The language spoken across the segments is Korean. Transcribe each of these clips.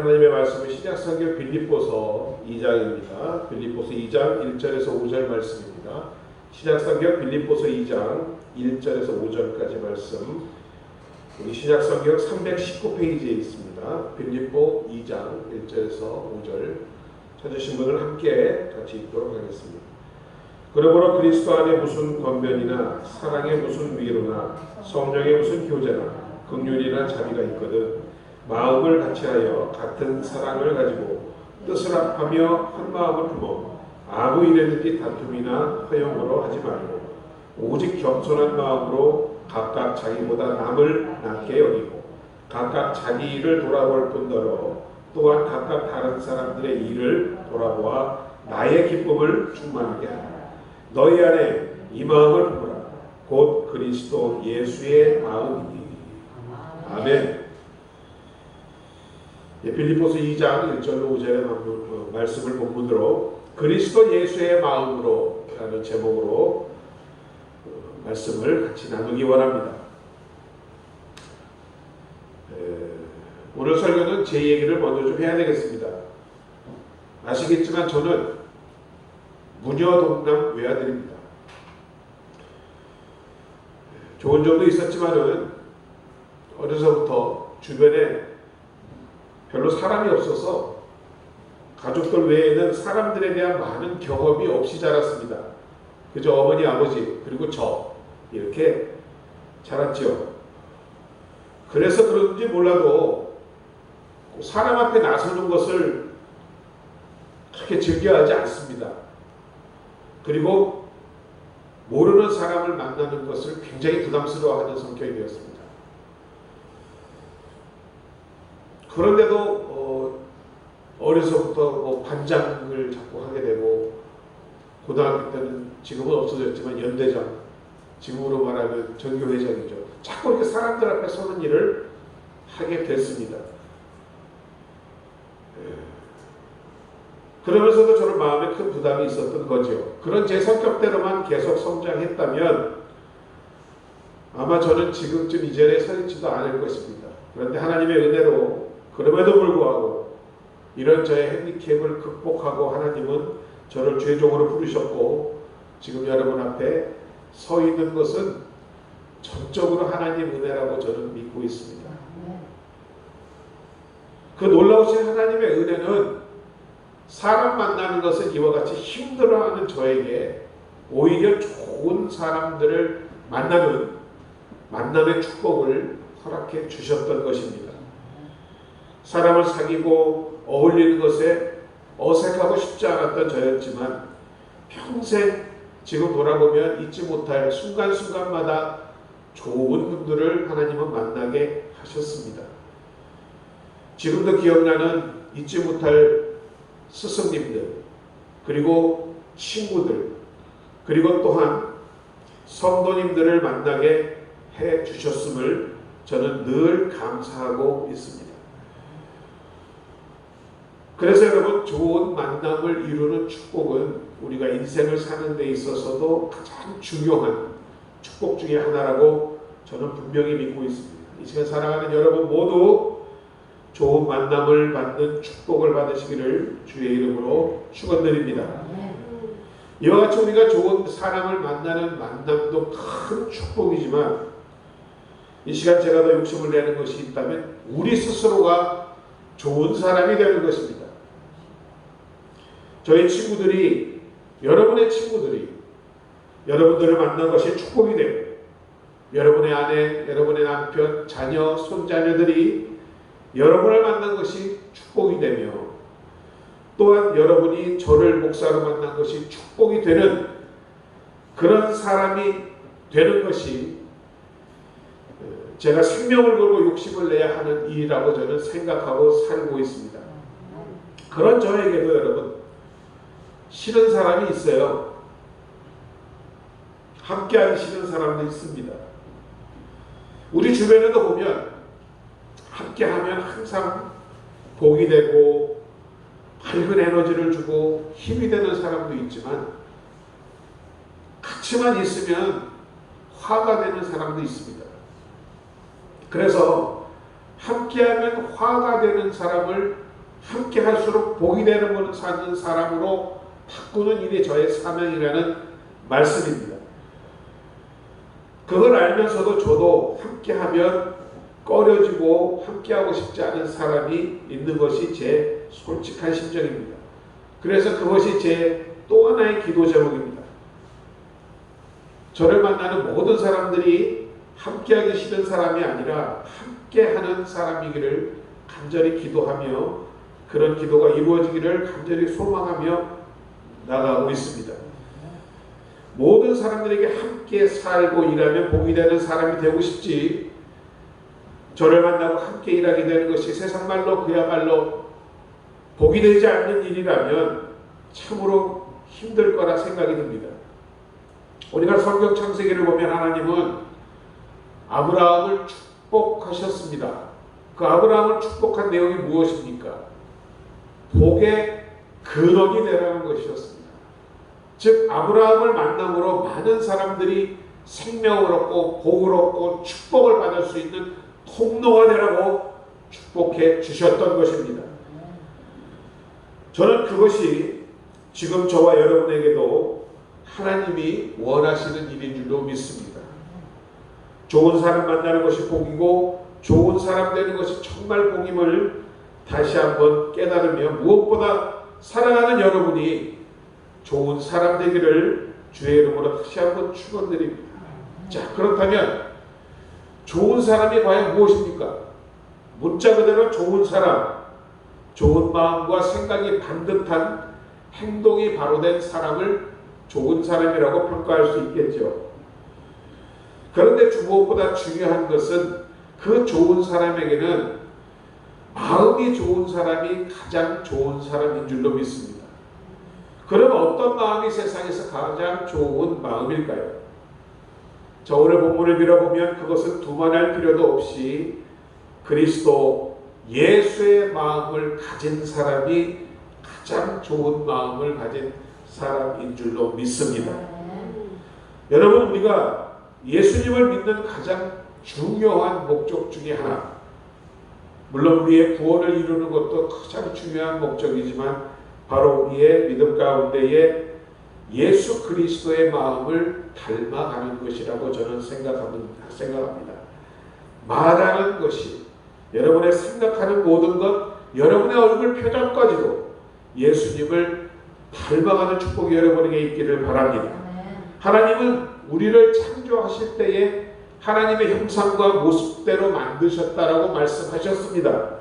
하나님의 말씀은 신약성경 빌립보서 2장입니다. 빌립보서 2장 1절에서 5절 말씀입니다. 신약성경 빌립보서 2장 1절에서 5절까지 말씀, 우리 신약성경 319페이지에 있습니다. 빌립보 2장 1절에서 5절 찾으신 분을 함께 같이 읽도록 하겠습니다. 그러므로 그리스도 안에 무슨 권면이나 사랑의 무슨 위로나 성령의 무슨 교제나 긍휼이나 자비가 있거든 마음을 같이하여 같은 사랑을 가지고 뜻을 합하며 한 마음을 품어 아무 일에든지 다툼이나 허용으로 하지 말고 오직 겸손한 마음으로 각각 자기보다 남을 낮게 여기고 각각 자기 일을 돌아볼 뿐더러 또한 각각 다른 사람들의 일을 돌아보아 나의 기쁨을 충만하게 하라. 너희 안에 이 마음을 품으라. 곧 그리스도 예수의 마음이니. 아멘. 빌립보서 2장 1절로 5절의 말씀을 본문으로 그리스도 예수의 마음으로 라는 제목으로 말씀을 같이 나누기 원합니다. 오늘 설교는 제 얘기를 먼저 좀 해야 되겠습니다. 아시겠지만 저는 무녀동남 외아들입니다. 좋은 점도 있었지만은 어려서부터 주변에 별로 사람이 없어서 가족들 외에는 사람들에 대한 많은 경험이 없이 자랐습니다. 그저 어머니, 아버지, 그리고 저 이렇게 자랐지요. 그래서 그런지 몰라도 사람 앞에 나서는 것을 그렇게 즐겨하지 않습니다. 그리고 모르는 사람을 만나는 것을 굉장히 부담스러워하는 성격이 되었습니다. 그런데도 어려서부터 반장을 자꾸 하게 되고 고등학교 때는 지금은 없어졌지만 연대장, 지금으로 말하면 전교회장이죠. 자꾸 이렇게 사람들 앞에 서는 일을 하게 됐습니다. 그러면서도 저는 마음에 큰 부담이 있었던 거죠. 그런 제 성격대로만 계속 성장했다면 아마 저는 지금쯤 이 자리에 서 있지도 않을 것입니다. 그런데 하나님의 은혜로 그럼에도 불구하고 이런 저의 핸디캡을 극복하고 하나님은 저를 죄종으로 부르셨고 지금 여러분 앞에 서 있는 것은 전적으로 하나님 은혜라고 저는 믿고 있습니다. 그 놀라우신 하나님의 은혜는 사람 만나는 것은 이와 같이 힘들어하는 저에게 오히려 좋은 사람들을 만나는 만남의 축복을 허락해 주셨던 것입니다. 사람을 사귀고 어울리는 것에 어색하고 쉽지 않았던 저였지만 평생 지금 돌아보면 잊지 못할 순간순간마다 좋은 분들을 하나님은 만나게 하셨습니다. 지금도 기억나는 잊지 못할 스승님들, 그리고 친구들, 그리고 또한 성도님들을 만나게 해 주셨음을 저는 늘 감사하고 있습니다. 그래서 여러분, 좋은 만남을 이루는 축복은 우리가 인생을 사는 데 있어서도 가장 중요한 축복 중에 하나라고 저는 분명히 믿고 있습니다. 이 시간 사랑하는 여러분 모두 좋은 만남을 받는 축복을 받으시기를 주의 이름으로 축원드립니다. 이와 같이 우리가 좋은 사람을 만나는 만남도 큰 축복이지만 이 시간 제가 더 욕심을 내는 것이 있다면 우리 스스로가 좋은 사람이 되는 것입니다. 저희 친구들이, 여러분의 친구들이 여러분들을 만난 것이 축복이 되고 여러분의 아내, 여러분의 남편, 자녀, 손자녀들이 여러분을 만난 것이 축복이 되며 또한 여러분이 저를 목사로 만난 것이 축복이 되는 그런 사람이 되는 것이 제가 생명을 걸고 욕심을 내야 하는 일이라고 저는 생각하고 살고 있습니다. 그런 저에게도 여러분 싫은 사람이 있어요. 함께하기 싫은 사람도 있습니다. 우리 주변에도 보면 함께하면 항상 복이 되고 밝은 에너지를 주고 힘이 되는 사람도 있지만 같이만 있으면 화가 되는 사람도 있습니다. 그래서 함께하면 화가 되는 사람을 함께 할수록 복이 되는 사는 사람으로 바꾸는 일이 저의 사명이라는 말씀입니다. 그걸 알면서도 저도 함께하면 꺼려지고 함께하고 싶지 않은 사람이 있는 것이 제 솔직한 심정입니다. 그래서 그것이 제 또 하나의 기도 제목입니다. 저를 만나는 모든 사람들이 함께하기 싫은 사람이 아니라 함께하는 사람이기를 간절히 기도하며 그런 기도가 이루어지기를 간절히 소망하며 나가고 있습니다. 모든 사람들에게 함께 살고 일하면 복이 되는 사람이 되고 싶지, 저를 만나고 함께 일하게 되는 것이 세상말로 그야말로 복이 되지 않는 일이라면 참으로 힘들 거라 생각이 듭니다. 우리가 성경 창세기를 보면 하나님은 아브라함을 축복하셨습니다. 그 아브라함을 축복한 내용이 무엇입니까? 복의 근원이 되라는 것이었습니다. 즉 아브라함을 만남으로 많은 사람들이 생명을 얻고 복을 얻고 축복을 받을 수 있는 통로가 되라고 축복해 주셨던 것입니다. 저는 그것이 지금 저와 여러분에게도 하나님이 원하시는 일인 줄로 믿습니다. 좋은 사람 만나는 것이 복이고 좋은 사람 되는 것이 정말 복임을 다시 한번 깨달으며 무엇보다 사랑하는 여러분이 좋은 사람 되기를 주의 이름으로 다시 한번 축원드립니다. 자, 그렇다면 좋은 사람이 과연 무엇입니까? 문자 그대로 좋은 사람, 좋은 마음과 생각이 반듯한 행동이 바로 된 사람을 좋은 사람이라고 평가할 수 있겠죠. 그런데 무엇보다 중요한 것은 그 좋은 사람에게는 마음이 좋은 사람이 가장 좋은 사람인 줄로 믿습니다. 그럼 어떤 마음이 세상에서 가장 좋은 마음일까요? 자, 오늘 본문을 빌어보면 그것은 두말할 필요도 없이 그리스도 예수의 마음을 가진 사람이 가장 좋은 마음을 가진 사람인 줄로 믿습니다. 여러분, 우리가 예수님을 믿는 가장 중요한 목적 중에 하나, 물론 우리의 구원을 이루는 것도 가장 중요한 목적이지만 바로 우리의 믿음 가운데에 예수 그리스도의 마음을 닮아가는 것이라고 저는 생각합니다. 말하는 것이, 여러분의 생각하는 모든 것, 여러분의 얼굴 표정까지도 예수님을 닮아가는 축복이 여러분에게 있기를 바랍니다. 하나님은 우리를 창조하실 때에 하나님의 형상과 모습대로 만드셨다라고 말씀하셨습니다.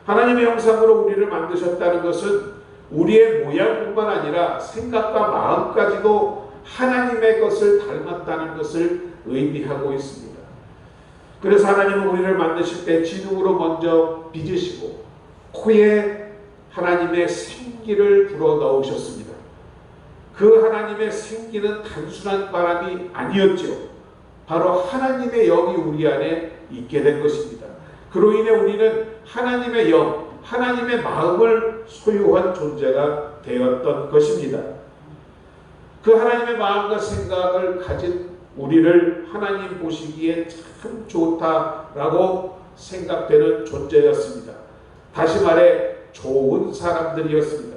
하나님의 형상으로 우리를 만드셨다는 것은 우리의 모양뿐만 아니라 생각과 마음까지도 하나님의 것을 닮았다는 것을 의미하고 있습니다. 그래서 하나님은 우리를 만드실 때 진흙으로 먼저 빚으시고 코에 하나님의 생기를 불어넣으셨습니다. 그 하나님의 생기는 단순한 바람이 아니었죠. 바로 하나님의 영이 우리 안에 있게 된 것입니다. 그로 인해 우리는 하나님의 영, 하나님의 마음을 소유한 존재가 되었던 것입니다. 그 하나님의 마음과 생각을 가진 우리를 하나님 보시기에 참 좋다라고 생각되는 존재였습니다. 다시 말해 좋은 사람들이었습니다.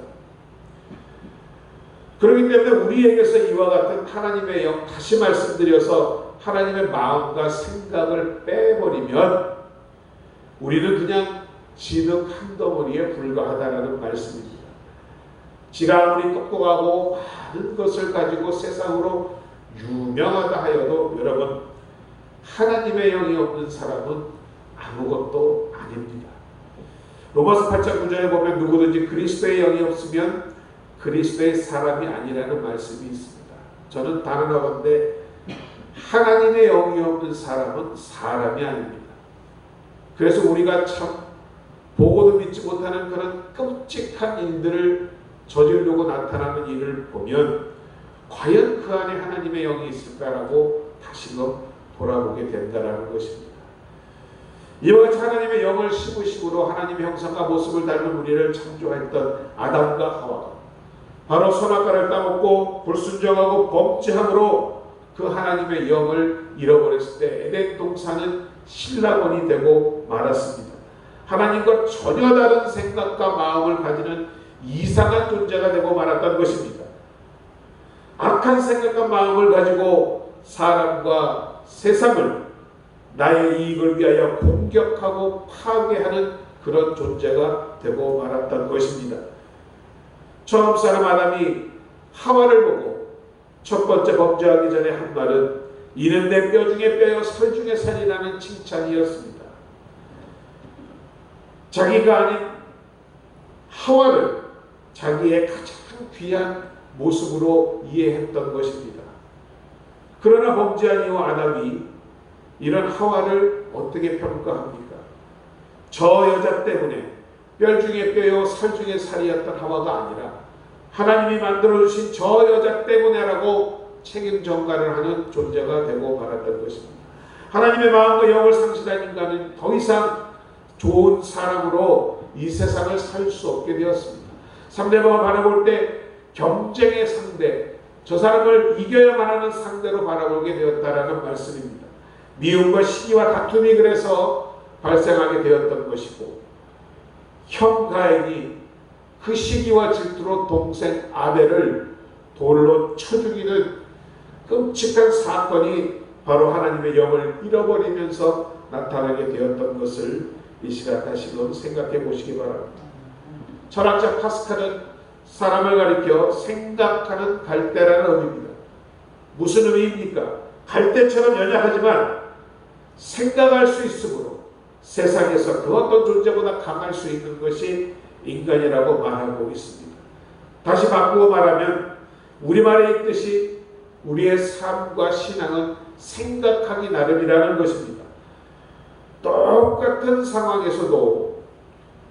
그렇기 때문에 우리에게서 이와 같은 하나님의 영, 다시 말씀드려서 하나님의 마음과 생각을 빼버리면 우리는 그냥 진흙 한 덩어리에 불과하다라는 말씀입니다. 지가 아무리 똑똑하고 많은 것을 가지고 세상으로 유명하다 하여도 여러분, 하나님의 영이 없는 사람은 아무것도 아닙니다. 로마서 8장 9절에 보면 누구든지 그리스도의 영이 없으면 그리스도의 사람이 아니라는 말씀이 있습니다. 저는 단언하건대 하나님의 영이 없는 사람은 사람이 아닙니다. 그래서 우리가 참 보고도 믿지 못하는 그런 끔찍한 일들을 저지르고 나타나는 일을 보면 과연 그 안에 하나님의 영이 있을까라고 다시금 돌아보게 된다는 것입니다. 이와 같이 하나님의 영을 심으심으로 하나님의 형상과 모습을 닮은 우리를 창조했던 아담과 하와가 바로 선악과를 따먹고 불순종하고 범죄함으로 그 하나님의 영을 잃어버렸을 때 에덴 동산은 신라원이 되고 말았습니다. 하나님과 전혀 다른 생각과 마음을 가지는 이상한 존재가 되고 말았던 것입니다. 악한 생각과 마음을 가지고 사람과 세상을 나의 이익을 위하여 공격하고 파괴하는 그런 존재가 되고 말았던 것입니다. 처음 사람 아담이 하와를 보고 첫 번째 범죄하기 전에 한 말은 이는 내 뼈 중에 뼈요 살 중에 살이라는 칭찬이었습니다. 자기가 아닌 하와를 자기의 가장 귀한 모습으로 이해했던 것입니다. 그러나 범죄한 이후 아담이 이런 하와를 어떻게 평가합니까? 저 여자 때문에 뼈 중에 뼈요 살 중에 살이었던 하와가 아니라 하나님이 만들어주신 저 여자 때문에라고 책임 전가를 하는 존재가 되고 말았던 것입니다. 하나님의 마음과 영을 상실한 인간은 더 이상 좋은 사람으로 이 세상을 살 수 없게 되었습니다. 상대방을 바라볼 때 경쟁의 상대, 저 사람을 이겨야만 하는 상대로 바라보게 되었다라는 말씀입니다. 미움과 시기와 다툼이 그래서 발생하게 되었던 것이고, 형 가인이 그 시기와 질투로 동생 아벨을 돌로 쳐 죽이는 끔찍한 사건이 바로 하나님의 영을 잃어버리면서 나타나게 되었던 것을 이 시간 다시금 생각해 보시기 바랍니다. 철학자 파스칼은 사람을 가리켜 생각하는 갈대라는 의미입니다. 무슨 의미입니까? 갈대처럼 연약하지만 생각할 수 있으므로 세상에서 그 어떤 존재보다 강할 수 있는 것이 인간이라고 말하고 있습니다. 다시 바꾸어 말하면 우리말에 있듯이 우리의 삶과 신앙은 생각하기 나름이라는 것입니다. 똑같은 상황에서도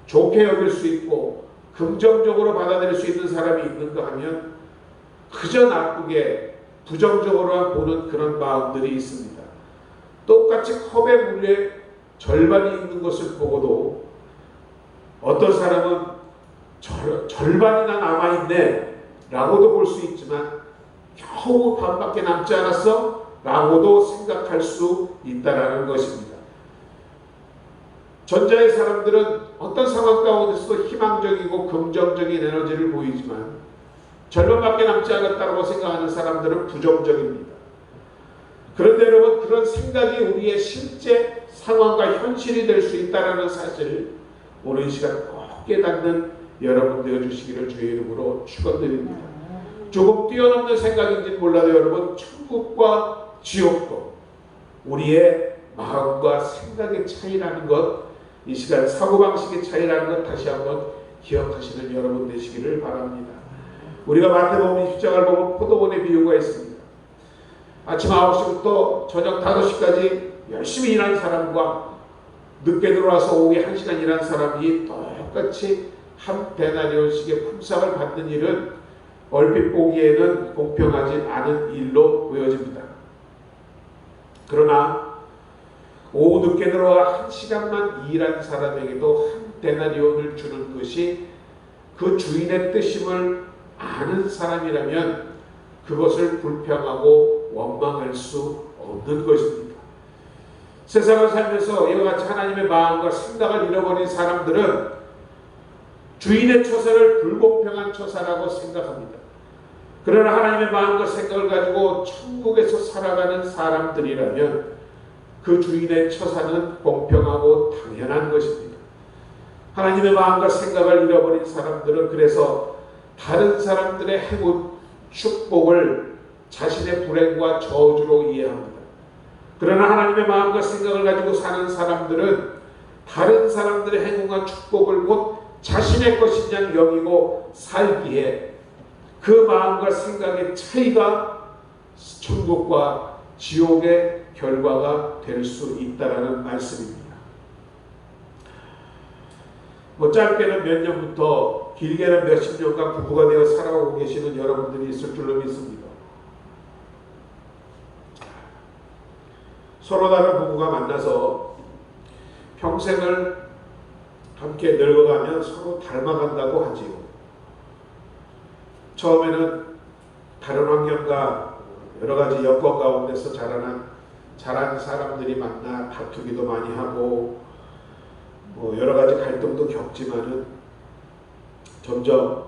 좋게 여길 수 있고 긍정적으로 받아들일 수 있는 사람이 있는가 하면 그저 나쁘게 부정적으로 보는 그런 마음들이 있습니다. 똑같이 컵의 물에 절반이 있는 것을 보고도 어떤 사람은 절반이나 남아있네 라고도 볼 수 있지만 겨우 반밖에 남지 않았어? 라고도 생각할 수 있다는 것입니다. 전자의 사람들은 어떤 상황 가운데서도 희망적이고 긍정적인 에너지를 보이지만 절반밖에 남지 않았다고 생각하는 사람들은 부정적입니다. 그런데 여러분, 그런 생각이 우리의 실제 상황과 현실이 될 수 있다는 사실을 오늘 이 시간 꼭 깨닫는 여러분 되어주시기를 주의 이름으로 축원드립니다. 조금 뛰어넘는 생각인지는 몰라도 여러분, 천국과 지옥도 우리의 마음과 생각의 차이라는 것, 이 시간 사고방식의 차이라는 것 다시 한번 기억하시는 여러분 되시기를 바랍니다. 우리가 마태복음 20장을 보면 포도원의 비유가 있습니다. 아침 9시부터 저녁 5시까지 열심히 일한 사람과 늦게 들어와서 오후에 1시간 일한 사람이 똑같이 한 데나리온씩의 품삯을 받는 일은 얼핏 보기에는 공평하지 않은 일로 보여집니다. 그러나 오후 늦게 들어와 1시간만 일한 사람에게도 한 데나리온을 주는 것이 그 주인의 뜻임을 아는 사람이라면 그것을 불평하고 원망할 수 없는 것입니다. 세상을 살면서 이와 같이 하나님의 마음과 생각을 잃어버린 사람들은 주인의 처사를 불공평한 처사라고 생각합니다. 그러나 하나님의 마음과 생각을 가지고 천국에서 살아가는 사람들이라면 그 주인의 처사는 공평하고 당연한 것입니다. 하나님의 마음과 생각을 잃어버린 사람들은 그래서 다른 사람들의 행운, 축복을 자신의 불행과 저주로 이해합니다. 그러나 하나님의 마음과 생각을 가지고 사는 사람들은 다른 사람들의 행운과 축복을 곧 자신의 것인 양 여기고 살기에 그 마음과 생각의 차이가 천국과 지옥의 결과가 될 수 있다는 말씀입니다. 짧게는 몇 년부터 길게는 몇십 년간 부부가 되어 살아오고 계시는 여러분들이 있을 줄로 믿습니다. 서로 다른 부부가 만나서 평생을 함께 늙어가면 서로 닮아간다고 하지요. 처음에는 다른 환경과 여러 가지 여건 가운데서 자란 사람들이 만나 다투기도 많이 하고 여러 가지 갈등도 겪지만은 점점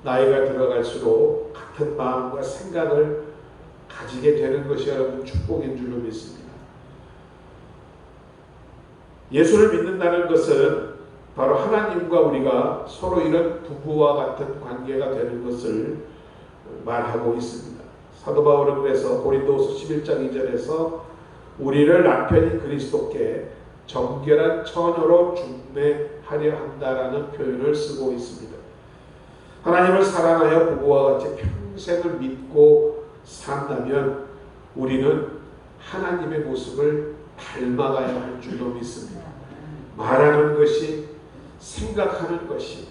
나이가 들어갈수록 같은 마음과 생각을 가지게 되는 것이 여러분 축복인 줄로 믿습니다. 예수를 믿는다는 것은 바로 하나님과 우리가 서로 이런 부부와 같은 관계가 되는 것을 말하고 있습니다. 사도 바울은 그래서 고린도후서 11장 2절에서 우리를 남편인 그리스도께 정결한 처녀로 중매하려 한다라는 표현을 쓰고 있습니다. 하나님을 사랑하여 부부와 같이 평생을 믿고 산다면 우리는 하나님의 모습을 닮아가야 할 줄로 믿습니다. 말하는 것이, 생각하는 것이,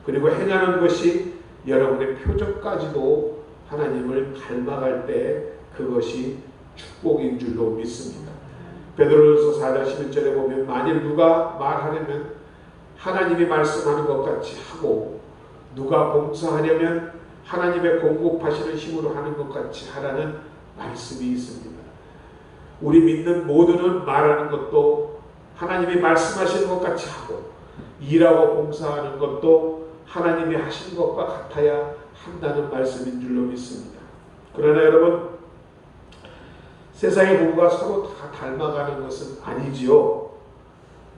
그리고 행하는 것이 여러분의 표정까지도 하나님을 닮아갈 때 그것이 축복인 줄로 믿습니다. 베드로전서 4장 11절에 보면 만일 누가 말하려면 하나님이 말씀하는 것 같이 하고 누가 봉사하려면 하나님의 공급하시는 힘으로 하는 것 같이 하라는 말씀이 있습니다. 우리 믿는 모두는 말하는 것도 하나님이 말씀하시는 것 같이 하고 일하고 봉사하는 것도 하나님이 하시는 것과 같아야 한다는 말씀인 줄로 믿습니다. 그러나 여러분, 세상의 부부가 서로 다 닮아가는 것은 아니지요.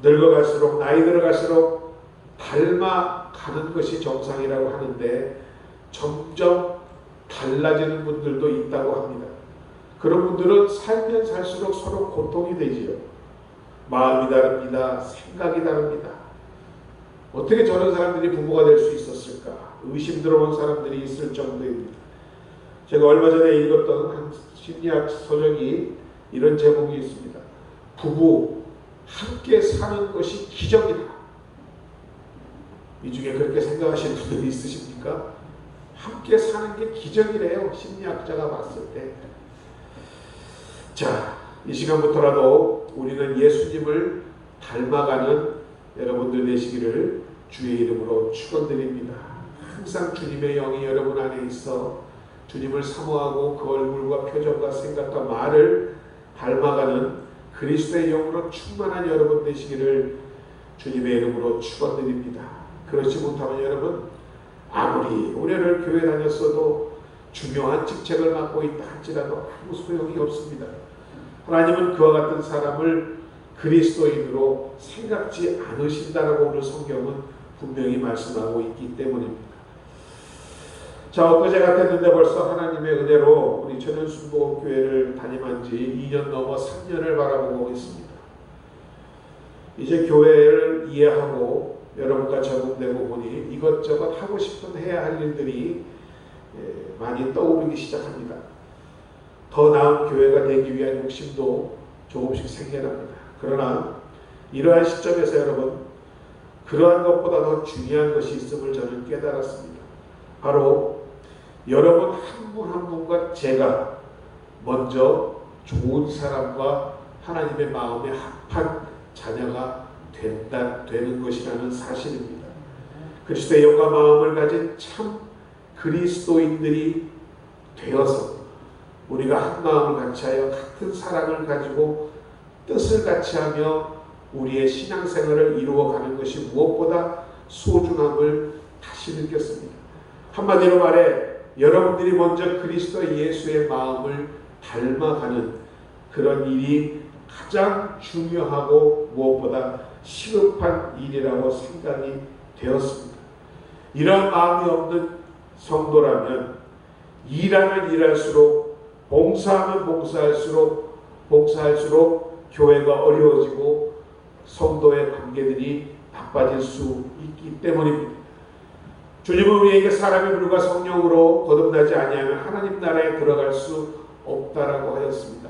늙어갈수록, 나이 들어갈수록 닮아가는 것이 정상이라고 하는데 점점 달라지는 분들도 있다고 합니다. 그런 분들은 살면 살수록 서로 고통이 되지요. 마음이 다릅니다. 생각이 다릅니다. 어떻게 저런 사람들이 부부가 될 수 있었을까? 의심 들어온 사람들이 있을 정도입니다. 제가 얼마 전에 읽었던 한 심리학 서적이 이런 제목이 있습니다. 부부 함께 사는 것이 기적이다. 이 중에 그렇게 생각하시는 분들이 있으십니까? 함께 사는 게 기적이래요. 심리학자가 봤을 때. 자, 이 시간부터라도 우리는 예수님을 닮아가는 여러분들 되시기를 주의 이름으로 축원드립니다. 항상 주님의 영이 여러분 안에 있어 주님을 사모하고 그 얼굴과 표정과 생각과 말을 닮아가는 그리스도의 영으로 충만한 여러분 되시기를 주님의 이름으로 축원드립니다. 그렇지 못하면 여러분, 아무리 오래를 교회 다녔어도 중요한 직책을 맡고 있다 할지라도 아무 소용이 없습니다. 하나님은 그와 같은 사람을 그리스도인으로 생각지 않으신다라고 오늘 성경은 분명히 말씀하고 있기 때문입니다. 자, 엊그제 같았는데 벌써 하나님의 은혜로 우리 천연순복음교회를 담임한 지 2년 넘어 3년을 바라보고 있습니다. 이제 교회를 이해하고 여러분과 적응되고 보니 이것저것 하고 싶은 해야 할 일들이 많이 떠오르기 시작합니다. 더 나은 교회가 되기 위한 욕심도 조금씩 생겨납니다. 그러나 이러한 시점에서 여러분, 그러한 것보다 더 중요한 것이 있음을 저는 깨달았습니다. 바로 여러분 한 분 한 분과 제가 먼저 좋은 사람과 하나님의 마음에 합한 자녀가 되는 것이라는 사실입니다. 그리스도의 영과 마음을 가진 참 그리스도인들이 되어서 우리가 한 마음을 같이 하여 같은 사랑을 가지고 뜻을 같이 하며 우리의 신앙생활을 이루어가는 것이 무엇보다 소중함을 다시 느꼈습니다. 한마디로 말해 여러분들이 먼저 그리스도 예수의 마음을 닮아가는 그런 일이 가장 중요하고 무엇보다 시급한 일이라고 생각이 되었습니다. 이런 마음이 없는 성도라면 일하면 일할수록, 봉사하면 봉사할수록 교회가 어려워지고 성도의 관계들이 바빠질 수 있기 때문입니다. 주님은 우리에게 사람이 물과 성령으로 거듭나지 아니하면 하나님 나라에 들어갈 수 없다라고 하였습니다.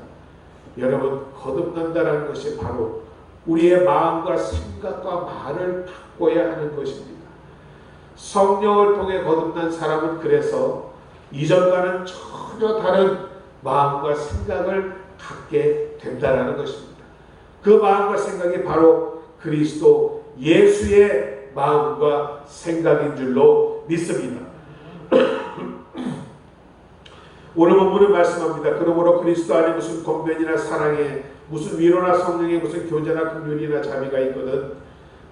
여러분, 거듭난다는 것이 바로 우리의 마음과 생각과 말을 바꿔야 하는 것입니다. 성령을 통해 거듭난 사람은 그래서 이전과는 전혀 다른 마음과 생각을 갖게 된다라는 것입니다. 그 마음과 생각이 바로 그리스도 예수의 마음과 생각인 줄로 믿습니다. 오늘 본문은 말씀합니다. 그러므로 그리스도 안에 무슨 권면이나 사랑에, 무슨 위로나 성령에, 무슨 교제나 긍휼이나 자비가 있거든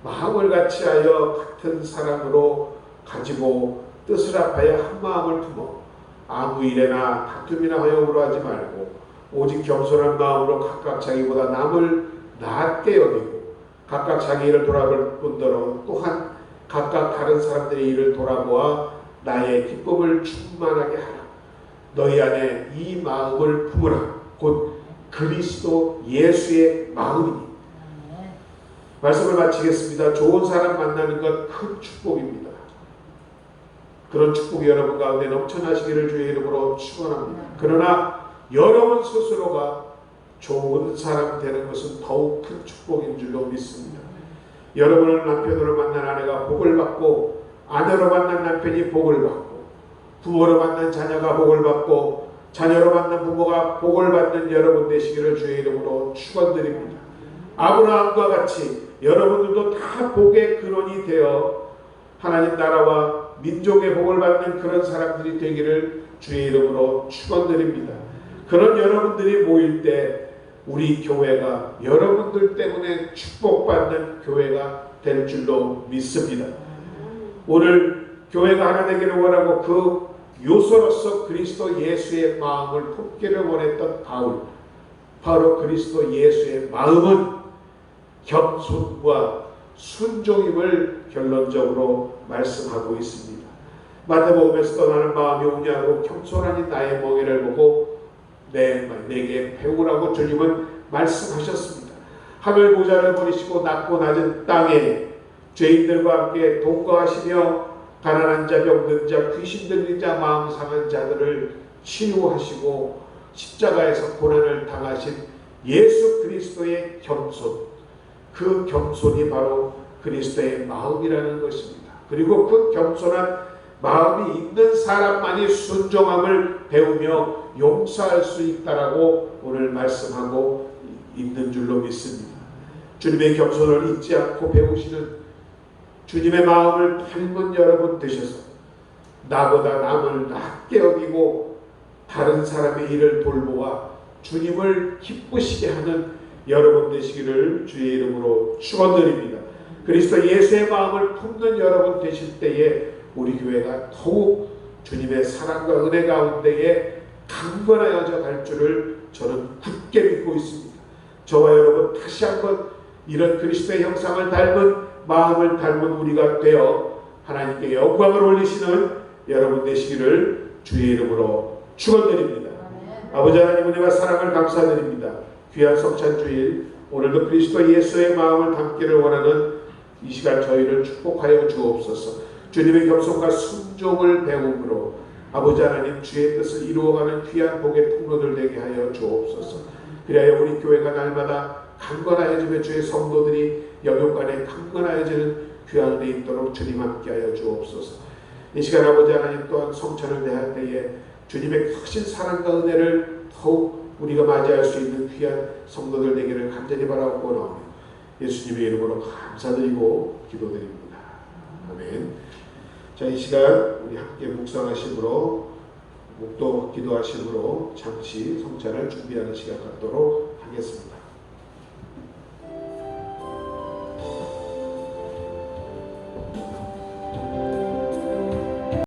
마음을 같이하여 같은 사랑으로 가지고 뜻을 합하여 한 마음을 품어 아무 일에나 다툼이나 허용으로 하지 말고 오직 겸손한 마음으로 각각 자기보다 남을 낮게 여기고 각각 자기 일을 돌아볼 뿐더러 또한 각각 다른 사람들의 일을 돌아보아 나의 기쁨을 충만하게 하라. 너희 안에 이 마음을 품으라. 곧 그리스도 예수의 마음이니. 말씀을 마치겠습니다. 좋은 사람 만나는 것 큰 축복입니다. 그런 축복이 여러분 가운데 넘쳐나시기를 주의 이름으로 축원합니다. 그러나 여러분 스스로가 좋은 사람 되는 것은 더욱 큰 축복인 줄로 믿습니다. 여러분을 남편으로 만난 아내가 복을 받고 아내로 만난 남편이 복을 받고 부모로 만난 자녀가 복을 받고 자녀로 만난 부모가 복을 받는 여러분 되시기를 주의 이름으로 축원드립니다. 아브라함과 같이 여러분들도 다 복의 근원이 되어 하나님 나라와 민족의 복을 받는 그런 사람들이 되기를 주의 이름으로 축원드립니다. 그런 여러분들이 모일 때 우리 교회가 여러분들 때문에 축복받는 교회가 될 줄로 믿습니다. 오늘 교회가 하나 되기를 원하고 그 요소로서 그리스도 예수의 마음을 품기를 원했던 바로 그리스도 예수의 마음은 겸손과 순종임을 결론적으로 말씀하고 있습니다. 마태복음에서 떠나는 마음이 오냐고 겸손하니 나의 멍에를 보고 내게 배우라고 주님은 말씀하셨습니다. 하늘 보좌를 버리시고 낮고 낮은 땅에 죄인들과 함께 동거하시며 가난한 자, 병든 자, 귀신 들린 자, 마음 상한 자들을 치유하시고 십자가에서 고난을 당하신 예수 그리스도의 겸손, 그 겸손이 바로 그리스도의 마음이라는 것입니다. 그리고 그 겸손한 마음이 있는 사람만이 순종함을 배우며 용서할 수 있다라고 오늘 말씀하고 있는 줄로 믿습니다. 주님의 겸손을 잊지 않고 배우시는 주님의 마음을 닮은 여러분 되셔서 나보다 남을 낮게 여기고 다른 사람의 일을 돌보아 주님을 기쁘시게 하는 여러분 되시기를 주의 이름으로 축원드립니다. 그리스도 예수의 마음을 품는 여러분 되실 때에 우리 교회가 더욱 주님의 사랑과 은혜 가운데에 강건하여져 갈 줄을 저는 굳게 믿고 있습니다. 저와 여러분 다시 한번 이런 그리스도의 형상을 닮은 마음을 닮은 우리가 되어 하나님께 영광을 올리시는 여러분 되시기를 주의 이름으로 축원드립니다. 아버지 하나님 은혜와 사랑을 감사드립니다. 귀한 성찬주일 오늘도 그리스도 예수의 마음을 담기를 원하는 이 시간 저희를 축복하여 주옵소서. 주님의 겸손과 순종을 배움으로 아버지 하나님 주의 뜻을 이루어가는 귀한 복의 통로들 되게 하여 주옵소서. 그리하여 우리 교회가 날마다 강건하여지며 주의 성도들이 영육간에 강건하여지는 귀한 은혜 있도록 주님 함께하여 주옵소서. 이 시간 아버지 하나님 또한 성찬을 대할 때에 주님의 크신 사랑과 은혜를 더욱 우리가 맞이할 수 있는 귀한 성도들 되기를 간절히 바라고 원하오며 예수님의 이름으로 감사드리고 기도드립니다. 아멘. 자, 이 시간 우리 함께 묵상하심으로 묵도 기도하심으로 잠시 성찬을 준비하는 시간 갖도록 하겠습니다.